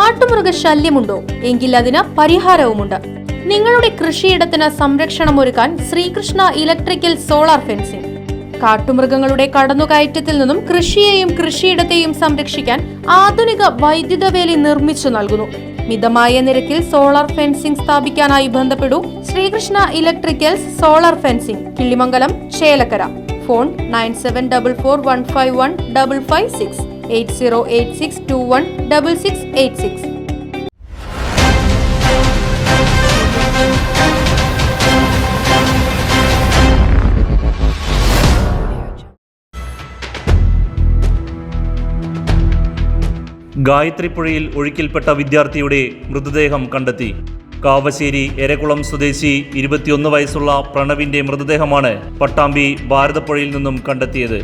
കാട്ടുമൃഗശല്യമുണ്ടോ? എങ്കിൽ അതിന് പരിഹാരവുമുണ്ട്. നിങ്ങളുടെ കൃഷിയിടത്തിന് സംരക്ഷണമൊരുക്കാൻ ശ്രീകൃഷ്ണ ഇലക്ട്രിക്കൽ സോളാർ ഫെൻസിംഗ്. കാട്ടുമൃഗങ്ങളുടെ കടന്നുകയറ്റത്തിൽ നിന്നും കൃഷിയെയും കൃഷിയിടത്തെയും സംരക്ഷിക്കാൻ ആധുനിക വൈദ്യുത വേലി നിർമ്മിച്ചു നൽകുന്നു. മിതമായ നിരക്കിൽ സോളാർ ഫെൻസിംഗ് സ്ഥാപിക്കാനായി ബന്ധപ്പെടൂ. Sreekrishna electricals solar fencing, Killimangalam, Chelakkara. Phone 9744151556 8086216686. ഗായത്രിപ്പുഴയിൽ ഒഴുക്കിൽപ്പെട്ട വിദ്യാർത്ഥിയുടെ മൃതദേഹം കണ്ടെത്തി. കാവശ്ശേരി എരകുളം സ്വദേശി 21 വയസ്സുള്ള പ്രണവിന്റെ മൃതദേഹമാണ് പട്ടാമ്പി ഭാരതപ്പുഴയിൽ നിന്നും കണ്ടെത്തിയത്.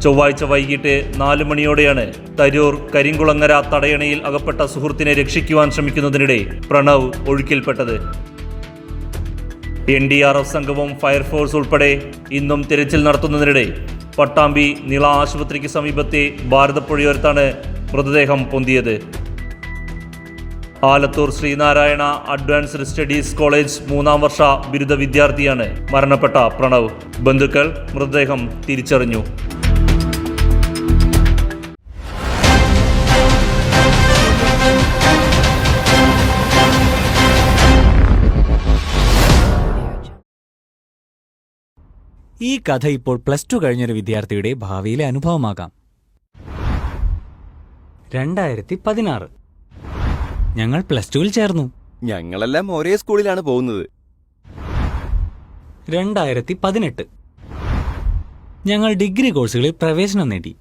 ചൊവ്വാഴ്ച വൈകിട്ട് 4 മണിയോടെയാണ് തരൂർ കരിങ്കുളങ്ങര തടയണയിൽ അകപ്പെട്ട സുഹൃത്തിനെ രക്ഷിക്കുവാൻ ശ്രമിക്കുന്നതിനിടെ പ്രണവ് ഒഴുക്കിൽപ്പെട്ടത്. NDRF സംഘവും ഫയർഫോഴ്സ് ഉൾപ്പെടെ ഇന്നും തിരച്ചിൽ നടത്തുന്നതിനിടെ പട്ടാമ്പി നിള ആശുപത്രിക്ക് സമീപത്തെ ഭാരതപ്പുഴയോരത്താണ് മൃതദേഹം പൊന്തിയത്. Alathur Sreenarayana advanced studies college 3ാം വർഷ ബിരുദ വിദ്യാർത്ഥിയാണ് മരണപ്പെട്ട പ്രണവ്. ബന്ധുക്കൾ മൃതദേഹം തിരിച്ചറിഞ്ഞു. ഈ കഥ ഇപ്പോൾ +2 കഴിഞ്ഞൊരു വിദ്യാർത്ഥിയുടെ ഭാവിയിലെ അനുഭവമാകാം. 2016 ഞങ്ങൾ +2-ൽ ചേർന്നു. ഞങ്ങളെല്ലാം ഒരേ സ്കൂളിലാണ് പോകുന്നത്. 2018 ഞങ്ങൾ ഡിഗ്രി കോഴ്സുകളിൽ പ്രവേശനം നേടി.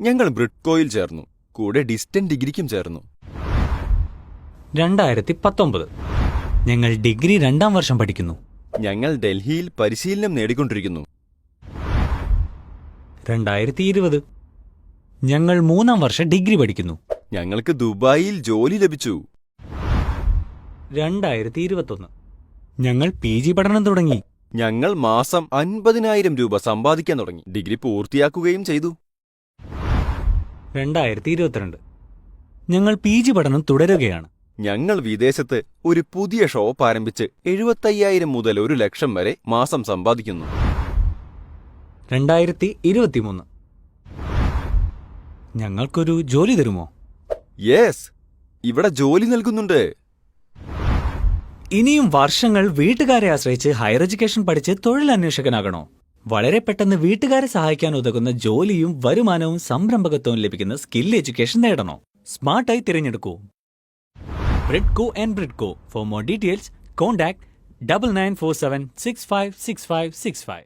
ഞങ്ങൾ ബ്രിഡ്കോയിൽ ചേർന്നു. കൂടെ ഡിസ്റ്റന്റ് ഡിഗ്രിക്കും ചേർന്നു. 2019 ഞങ്ങൾ ഡിഗ്രി 2ാം വർഷം പഠിക്കുന്നു. ഞങ്ങൾ ഡൽഹിയിൽ പരിശീലനം നേടിക്കൊണ്ടിരിക്കുന്നു. 2020 ഞങ്ങൾ 3ാം വർഷം ഡിഗ്രി പഠിക്കുന്നു. ഞങ്ങൾക്ക് ദുബായിൽ ജോലി ലഭിച്ചു. 2021 ഞങ്ങൾ PG പഠനം തുടങ്ങി. ഞങ്ങൾ മാസം 50,000 രൂപ സമ്പാദിക്കാൻ തുടങ്ങി. ഡിഗ്രി പൂർത്തിയാക്കുകയും ചെയ്തു. 2022 ഞങ്ങൾ PG പഠനം തുടരുകയാണ്. ഞങ്ങൾ വിദേശത്ത് ഒരു പുതിയ ഷോപ്പ് ആരംഭിച്ച് 75,000 മുതൽ 1 ലക്ഷം വരെ മാസം സമ്പാദിക്കുന്നു. 2023 ഞങ്ങൾക്കൊരു ജോലി തരുമോ? യെസ്, ഇവിടെ ജോലി നൽകുന്നുണ്ട്. ഇനിയും വർഷങ്ങൾ വീട്ടുകാരെ ആശ്രയിച്ച് ഹയർ എഡ്യൂക്കേഷൻ പഠിച്ച് തൊഴിലന്വേഷകനാകണോ? വളരെ പെട്ടെന്ന് വീട്ടുകാരെ സഹായിക്കാൻ ഉതകുന്ന ജോലിയും വരുമാനവും സംരംഭകത്വവും ലഭിക്കുന്ന സ്കിൽ എഡ്യൂക്കേഷൻ നേടണോ? സ്മാർട്ടായി തിരഞ്ഞെടുക്കൂ Bridco and Bridco. For more details contact 9947656565.